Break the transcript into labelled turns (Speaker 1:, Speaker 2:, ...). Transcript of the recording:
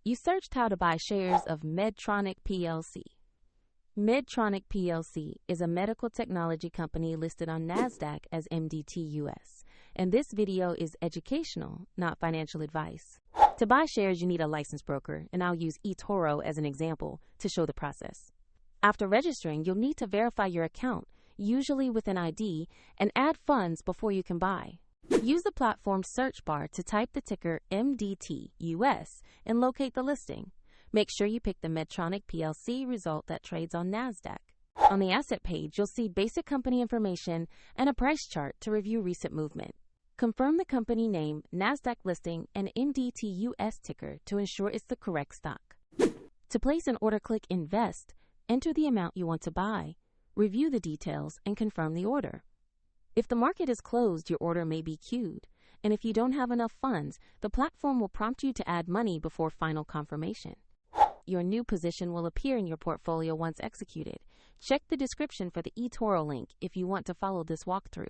Speaker 1: You searched how to buy shares of Medtronic PLC. Medtronic PLC is a medical technology company listed on NASDAQ as MDTUS, and this video is educational, not financial advice. To buy shares, you need a licensed broker, and I'll use eToro as an example to show the process. After registering, you'll need to verify your account, usually with an ID, and add funds before you can buy. Use the platform's search bar to type the ticker MDTUS and locate the listing. Make sure you pick the Medtronic PLC result that trades on NASDAQ. On the asset page, you'll see basic company information and a price chart to review recent movement. Confirm the company name, NASDAQ listing, and MDTUS ticker to ensure it's the correct stock. To place an order, click Invest, enter the amount you want to buy, review the details, and confirm the order. If the market is closed, your order may be queued, and if you don't have enough funds, the platform will prompt you to add money before final confirmation. Your new position will appear in your portfolio once executed. Check the description for the eToro link if you want to follow this walkthrough.